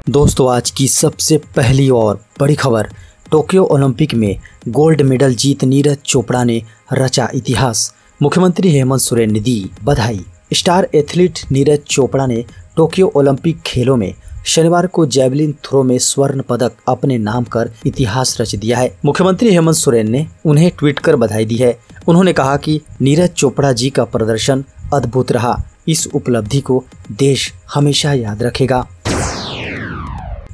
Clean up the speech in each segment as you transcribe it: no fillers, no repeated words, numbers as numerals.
दोस्तों, आज की सबसे पहली और बड़ी खबर, टोक्यो ओलंपिक में गोल्ड मेडल जीत नीरज चोपड़ा ने रचा इतिहास। मुख्यमंत्री हेमंत सोरेन ने दी बधाई। स्टार एथलीट नीरज चोपड़ा ने टोक्यो ओलंपिक खेलों में शनिवार को जैवलिन थ्रो में स्वर्ण पदक अपने नाम कर इतिहास रच दिया है। मुख्यमंत्री हेमंत सोरेन ने उन्हें ट्वीट कर बधाई दी है। उन्होंने कहा कि नीरज चोपड़ा जी का प्रदर्शन अद्भुत रहा। इस उपलब्धि को देश हमेशा याद रखेगा।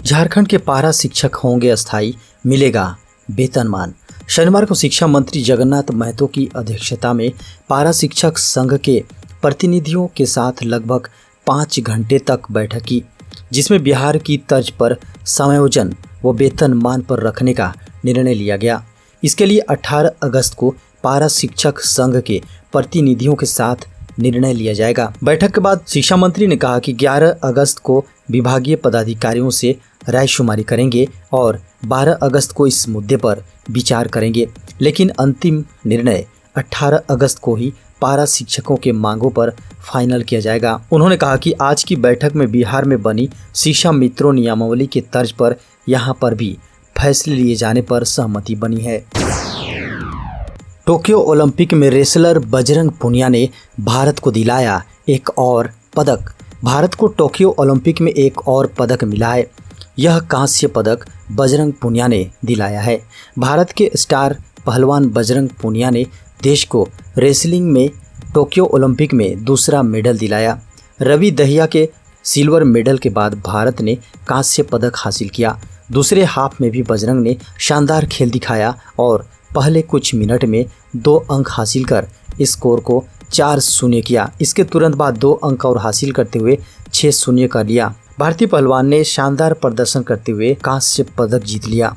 झारखंड के पारा शिक्षक होंगे अस्थायी, मिलेगा वेतनमान। शनिवार को शिक्षा मंत्री जगन्नाथ महतो की अध्यक्षता में पारा शिक्षक संघ के प्रतिनिधियों के साथ लगभग 5 घंटे तक बैठक की, जिसमें बिहार की तर्ज पर समायोजन व वेतनमान पर रखने का निर्णय लिया गया। इसके लिए 18 अगस्त को पारा शिक्षक संघ के प्रतिनिधियों के साथ निर्णय लिया जाएगा। बैठक के बाद शिक्षा मंत्री ने कहा कि 11 अगस्त को विभागीय पदाधिकारियों से रायशुमारी करेंगे और 12 अगस्त को इस मुद्दे पर विचार करेंगे, लेकिन अंतिम निर्णय 18 अगस्त को ही पारा शिक्षकों के मांगों पर फाइनल किया जाएगा। उन्होंने कहा कि आज की बैठक में बिहार में बनी शिक्षा मित्रों नियमावली के तर्ज पर यहाँ पर भी फैसले लिए जाने पर सहमति बनी है। टोक्यो ओलंपिक में रेसलर बजरंग पुनिया ने भारत को दिलाया एक और पदक। भारत को टोक्यो ओलंपिक में एक और पदक मिला है। यह कांस्य पदक बजरंग पुनिया ने दिलाया है। भारत के स्टार पहलवान बजरंग पुनिया ने देश को रेसलिंग में टोक्यो ओलंपिक में दूसरा मेडल दिलाया। रवि दहिया के सिल्वर मेडल के बाद भारत ने कांस्य पदक हासिल किया। दूसरे हाफ में भी बजरंग ने शानदार खेल दिखाया और पहले कुछ मिनट में 2 अंक हासिल कर स्कोर को 4-0 किया। इसके तुरंत बाद 2 अंक और हासिल करते हुए 6-0 कर लिया। भारतीय पहलवान ने शानदार प्रदर्शन करते हुए कांस्य पदक जीत लिया।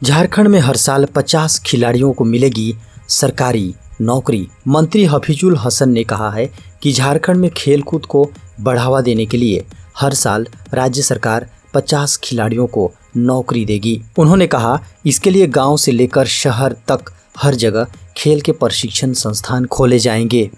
झारखंड में हर साल 50 खिलाड़ियों को मिलेगी सरकारी नौकरी। मंत्री हफीजुल हसन ने कहा है कि झारखंड में खेलकूद को बढ़ावा देने के लिए हर साल राज्य सरकार 50 खिलाड़ियों को नौकरी देगी। उन्होंने कहा, इसके लिए गांव से लेकर शहर तक हर जगह खेल के प्रशिक्षण संस्थान खोले जाएंगे।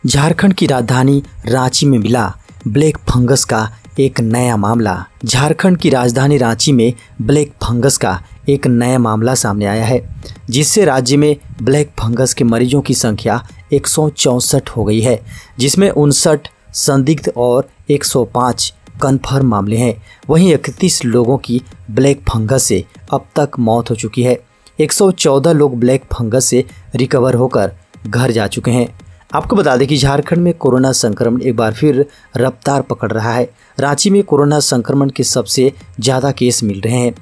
झारखंड की राजधानी रांची में मिला ब्लैक फंगस का एक नया मामला। झारखंड की राजधानी रांची में ब्लैक फंगस का एक नया मामला सामने आया है, जिससे राज्य में ब्लैक फंगस के मरीजों की संख्या 164 हो गई है, जिसमें 59 संदिग्ध और 105 कन्फर्म मामले हैं। वहीं 31 लोगों की ब्लैक फंगस से अब तक मौत हो चुकी है। 114 लोग ब्लैक फंगस से रिकवर होकर घर जा चुके हैं। आपको बता दें कि झारखंड में कोरोना संक्रमण एक बार फिर रफ्तार पकड़ रहा है। रांची में कोरोना संक्रमण के सबसे ज़्यादा केस मिल रहे हैं।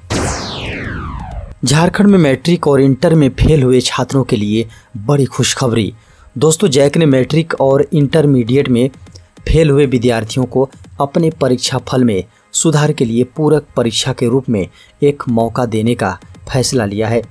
झारखंड में मैट्रिक और इंटर में फेल हुए छात्रों के लिए बड़ी खुशखबरी। दोस्तों, जैक ने मैट्रिक और इंटरमीडिएट में फेल हुए विद्यार्थियों को अपने परीक्षा फल में सुधार के लिए पूरक परीक्षा के रूप में एक मौका देने का फैसला लिया है।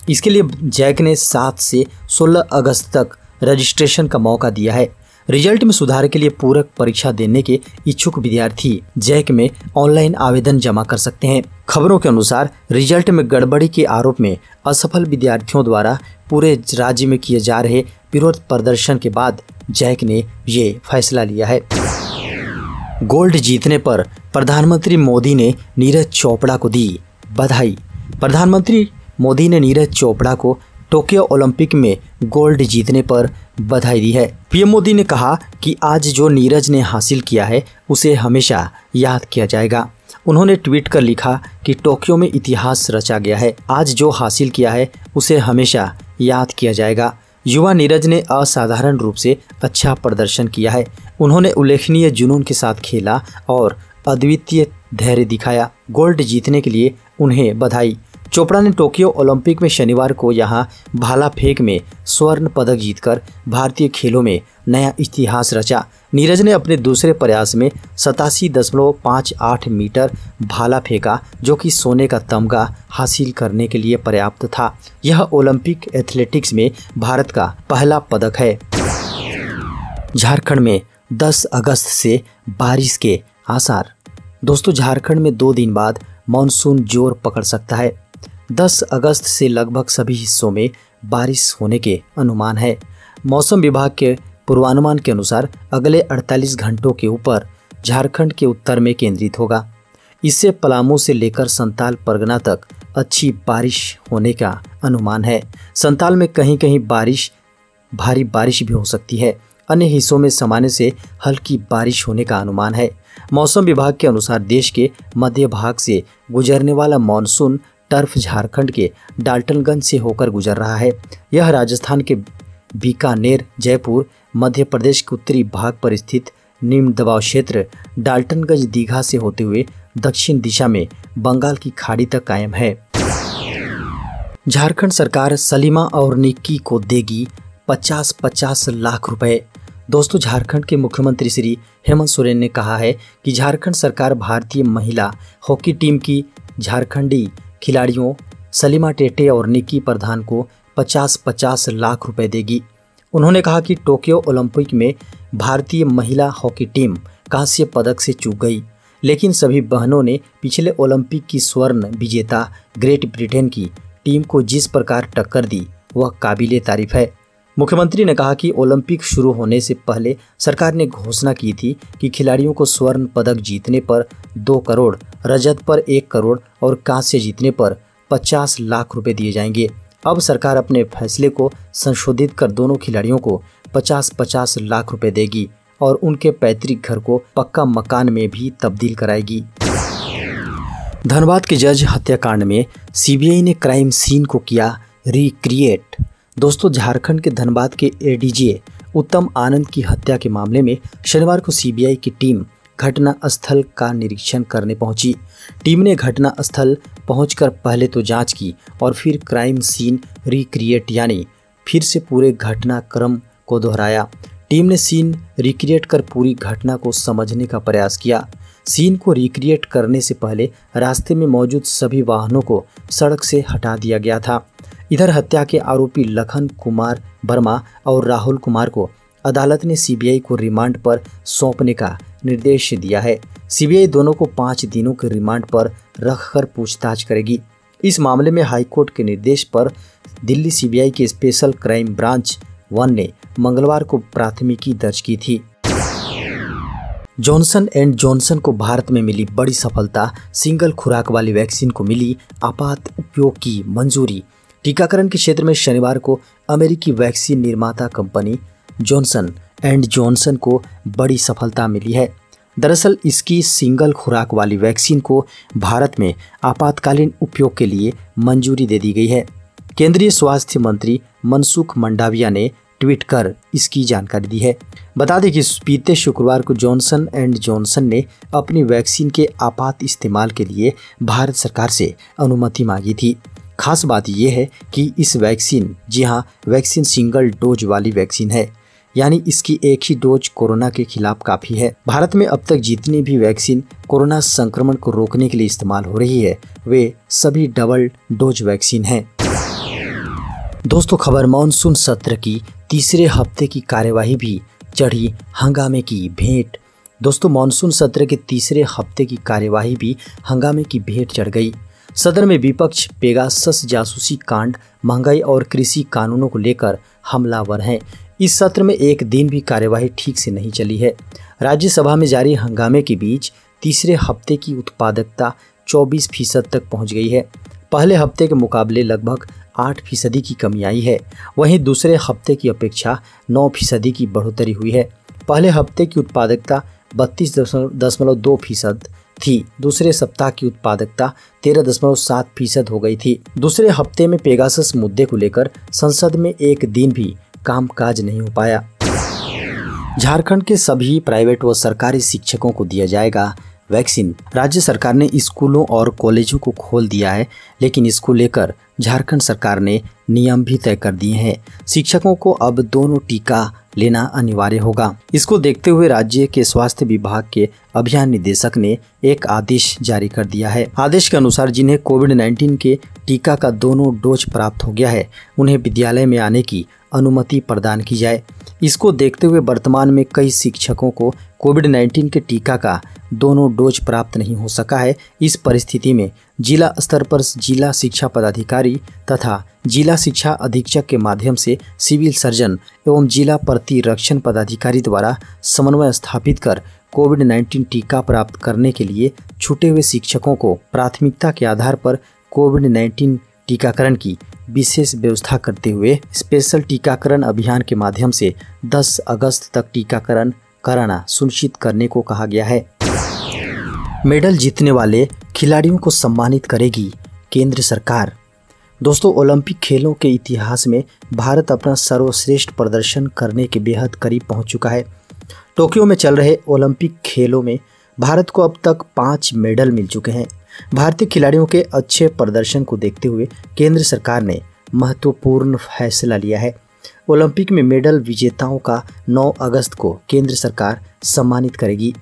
इसके लिए जैक ने 7 से 16 अगस्त तक रजिस्ट्रेशन का मौका दिया है। रिजल्ट में सुधार के लिए पूरक परीक्षा देने के इच्छुक विद्यार्थी जैक में ऑनलाइन आवेदन जमा कर सकते हैं। खबरों के अनुसार रिजल्ट में गड़बड़ी के आरोप में असफल विद्यार्थियों द्वारा पूरे राज्य में किए जा रहे विरोध प्रदर्शन के बाद जैक ने ये फैसला लिया है। गोल्ड जीतने पर प्रधानमंत्री मोदी ने नीरज चोपड़ा को दी बधाई। प्रधानमंत्री मोदी ने नीरज चोपड़ा को टोक्यो ओलंपिक में गोल्ड जीतने पर बधाई दी है। पीएम मोदी ने कहा कि आज जो नीरज ने हासिल किया है उसे हमेशा याद किया जाएगा। उन्होंने ट्वीट कर लिखा कि टोक्यो में इतिहास रचा गया है। आज जो हासिल किया है उसे हमेशा याद किया जाएगा। युवा नीरज ने असाधारण रूप से अच्छा प्रदर्शन किया है। उन्होंने उल्लेखनीय जुनून के साथ खेला और अद्वितीय धैर्य दिखाया। गोल्ड जीतने के लिए उन्हें बधाई। चोपड़ा ने टोक्यो ओलंपिक में शनिवार को यहां भाला फेंक में स्वर्ण पदक जीतकर भारतीय खेलों में नया इतिहास रचा। नीरज ने अपने दूसरे प्रयास में 87.58 मीटर भाला फेंका, जो कि सोने का तमगा हासिल करने के लिए पर्याप्त था। यह ओलंपिक एथलेटिक्स में भारत का पहला पदक है। झारखंड में 10 अगस्त से बारिश के आसार। दोस्तों, झारखंड में 2 दिन बाद मानसून जोर पकड़ सकता है। 10 अगस्त से लगभग सभी हिस्सों में बारिश होने के अनुमान है। मौसम विभाग के पूर्वानुमान के अनुसार अगले 48 घंटों के ऊपर झारखंड के उत्तर में केंद्रित होगा। इससे पलामू से लेकर संताल परगना तक अच्छी बारिश होने का अनुमान है। संताल में कहीं कहीं भारी बारिश भी हो सकती है। अन्य हिस्सों में सामान्य से हल्की बारिश होने का अनुमान है। मौसम विभाग के अनुसार देश के मध्य भाग से गुजरने वाला मानसून टर्फ झारखंड के डाल्टनगंज से होकर गुजर रहा है। यह राजस्थान के बीकानेर, जयपुर, मध्य प्रदेश के उत्तरी भाग पर स्थित निम्न दबाव क्षेत्र डाल्टनगंज दीघा से होते हुए दक्षिण दिशा में बंगाल की खाड़ी तक कायम है। झारखंड सरकार सलीमा और निक्की को देगी 50-50 लाख रुपए। दोस्तों, झारखंड के मुख्यमंत्री श्री हेमंत सोरेन ने कहा है कि झारखंड सरकार भारतीय महिला हॉकी टीम की झारखंडी खिलाड़ियों सलीमा टेटे और निक्की प्रधान को 50-50 लाख रुपए देगी। उन्होंने कहा कि टोक्यो ओलंपिक में भारतीय महिला हॉकी टीम कांस्य पदक से चूक गई, लेकिन सभी बहनों ने पिछले ओलंपिक की स्वर्ण विजेता ग्रेट ब्रिटेन की टीम को जिस प्रकार टक्कर दी वह काबिले तारीफ है। मुख्यमंत्री ने कहा कि ओलंपिक शुरू होने से पहले सरकार ने घोषणा की थी कि खिलाड़ियों को स्वर्ण पदक जीतने पर 2 करोड़, रजत पर 1 करोड़ और कांस्य जीतने पर 50 लाख रुपए दिए जाएंगे। अब सरकार अपने फैसले को संशोधित कर दोनों खिलाड़ियों को 50-50 लाख रुपए देगी और उनके पैतृक घर को पक्का मकान में भी तब्दील कराएगी। धनबाद के जज हत्याकांड में सीबीआई ने क्राइम सीन को किया रिक्रिएट। दोस्तों, झारखंड के धनबाद के एडीजे उत्तम आनंद की हत्या के मामले में शनिवार को सीबीआई की टीम घटना स्थल का निरीक्षण करने पहुंची। टीम ने घटना स्थल पहुंचकर पहले तो जांच की और फिर क्राइम सीन रिक्रिएट यानी फिर से पूरे घटनाक्रम को दोहराया। टीम ने सीन रिक्रिएट कर पूरी घटना को समझने का प्रयास किया। सीन को रिक्रिएट करने से पहले रास्ते में मौजूद सभी वाहनों को सड़क से हटा दिया गया था। इधर हत्या के आरोपी लखन कुमार वर्मा और राहुल कुमार को अदालत ने सीबीआई को रिमांड पर सौंपने का निर्देश दिया है। सीबीआई दोनों को 5 दिनों के रिमांड पर रखकर पूछताछ करेगी। इस मामले में हाईकोर्ट के निर्देश पर दिल्ली सीबीआई के स्पेशल क्राइम ब्रांच 1 ने मंगलवार को प्राथमिकी दर्ज की थी। जॉनसन एंड जॉनसन को भारत में मिली बड़ी सफलता। सिंगल खुराक वाली वैक्सीन को मिली आपात उपयोग की मंजूरी। टीकाकरण के क्षेत्र में शनिवार को अमेरिकी वैक्सीन निर्माता कंपनी जॉनसन एंड जॉनसन को बड़ी सफलता मिली है। दरअसल इसकी सिंगल खुराक वाली वैक्सीन को भारत में आपातकालीन उपयोग के लिए मंजूरी दे दी गई है। केंद्रीय स्वास्थ्य मंत्री मनसुख मंडाविया ने ट्वीट कर इसकी जानकारी दी है। बता दें कि बीते शुक्रवार को जॉनसन एंड जॉनसन ने अपनी वैक्सीन के आपात इस्तेमाल के लिए भारत सरकार से अनुमति मांगी थी। खास बात यह है कि इस वैक्सीन, जी हाँ, वैक्सीन सिंगल डोज वाली वैक्सीन है, यानी इसकी एक ही डोज कोरोना के खिलाफ काफ़ी है। भारत में अब तक जितनी भी वैक्सीन कोरोना संक्रमण को रोकने के लिए इस्तेमाल हो रही है वे सभी डबल डोज वैक्सीन हैं। दोस्तों, खबर मानसून सत्र की तीसरे हफ्ते की कार्यवाही भी चढ़ी हंगामे की भेंट। दोस्तों, मानसून सत्र के तीसरे हफ्ते की कार्यवाही भी हंगामे की भेंट चढ़ गई। सदन में विपक्ष पेगासस जासूसी कांड, महंगाई और कृषि कानूनों को लेकर हमलावर हैं। इस सत्र में एक दिन भी कार्यवाही ठीक से नहीं चली है। राज्यसभा में जारी हंगामे के बीच तीसरे हफ्ते की उत्पादकता 24% तक पहुंच गई है। पहले हफ्ते के मुकाबले लगभग 8% की कमी आई है। वहीं दूसरे हफ्ते की अपेक्षा 9% की बढ़ोतरी हुई है। पहले हफ्ते की उत्पादकता 32.2% थी। दूसरे सप्ताह की उत्पादकता 13.7% हो गई थी। दूसरे हफ्ते में पेगासस मुद्दे को लेकर संसद में एक दिन भी कामकाज नहीं हो पाया। झारखंड के सभी प्राइवेट व सरकारी शिक्षकों को दिया जाएगा वैक्सीन। राज्य सरकार ने स्कूलों और कॉलेजों को खोल दिया है, लेकिन इसको लेकर झारखंड सरकार ने नियम भी तय कर दिए हैं। शिक्षकों को अब दोनों टीका लेना अनिवार्य होगा। इसको देखते हुए राज्य के स्वास्थ्य विभाग के अभियान निदेशक ने एक आदेश जारी कर दिया है। आदेश के अनुसार जिन्हें कोविड-19 के टीका का दोनों डोज प्राप्त हो गया है उन्हें विद्यालय में आने की अनुमति प्रदान की जाए। इसको देखते हुए वर्तमान में कई शिक्षकों को कोविड-19 के टीका का दोनों डोज प्राप्त नहीं हो सका है। इस परिस्थिति में जिला स्तर पर जिला शिक्षा पदाधिकारी तथा जिला शिक्षा अधीक्षक के माध्यम से सिविल सर्जन एवं जिला प्रतिरक्षण पदाधिकारी द्वारा समन्वय स्थापित कर कोविड-19 टीका प्राप्त करने के लिए छूटे हुए शिक्षकों को प्राथमिकता के आधार पर कोविड-19 टीकाकरण की विशेष व्यवस्था करते हुए स्पेशल टीकाकरण अभियान के माध्यम से 10 अगस्त तक टीकाकरण कराना सुनिश्चित करने को कहा गया है। मेडल जीतने वाले खिलाड़ियों को सम्मानित करेगी केंद्र सरकार। दोस्तों, ओलंपिक खेलों के इतिहास में भारत अपना सर्वश्रेष्ठ प्रदर्शन करने के बेहद करीब पहुंच चुका है। टोक्यो में चल रहे ओलंपिक खेलों में भारत को अब तक 5 मेडल मिल चुके हैं। भारतीय खिलाड़ियों के अच्छे प्रदर्शन को देखते हुए केंद्र सरकार ने महत्वपूर्ण फैसला लिया है। ओलंपिक में मेडल विजेताओं का 9 अगस्त को केंद्र सरकार सम्मानित करेगी।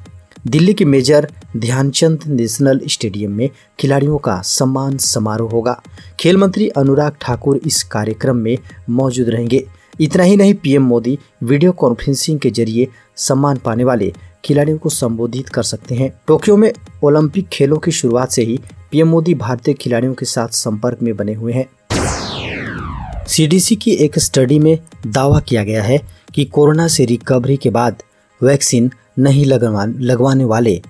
दिल्ली के मेजर ध्यानचंद नेशनल स्टेडियम में खिलाड़ियों का सम्मान समारोह होगा। खेल मंत्री अनुराग ठाकुर इस कार्यक्रम में मौजूद रहेंगे। इतना ही नहीं, पीएम मोदी वीडियो कॉन्फ्रेंसिंग के जरिए सम्मान पाने वाले खिलाड़ियों को संबोधित कर सकते हैं। टोक्यो में ओलंपिक खेलों की शुरुआत से ही पीएम मोदी भारतीय खिलाड़ियों के साथ संपर्क में बने हुए हैं। सीडीसी की एक स्टडी में दावा किया गया है कि कोरोना से रिकवरी के बाद वैक्सीन नहीं लगवाने वाले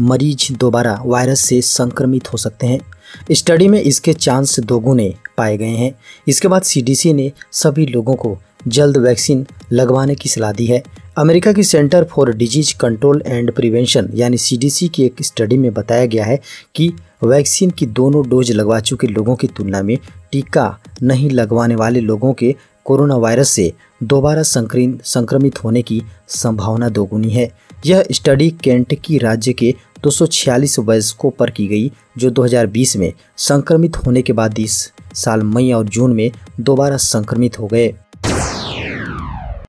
मरीज दोबारा वायरस से संक्रमित हो सकते हैं। स्टडी में इसके चांस दोगुने पाए गए हैं। इसके बाद सीडीसी ने सभी लोगों को जल्द वैक्सीन लगवाने की सलाह दी है। अमेरिका की centre for disease control and prevention यानी सीडीसी की एक स्टडी में बताया गया है कि वैक्सीन की दोनों डोज लगवा चुके लोगों की तुलना में टीका नहीं लगवाने वाले लोगों के कोरोना वायरस से दोबारा संक्रमित होने की संभावना दोगुनी है। यह स्टडी केंटकी राज्य के 246 वयस्कों पर की गई, जो 2020 में संक्रमित होने के बाद इस साल मई और जून में दोबारा संक्रमित हो गए।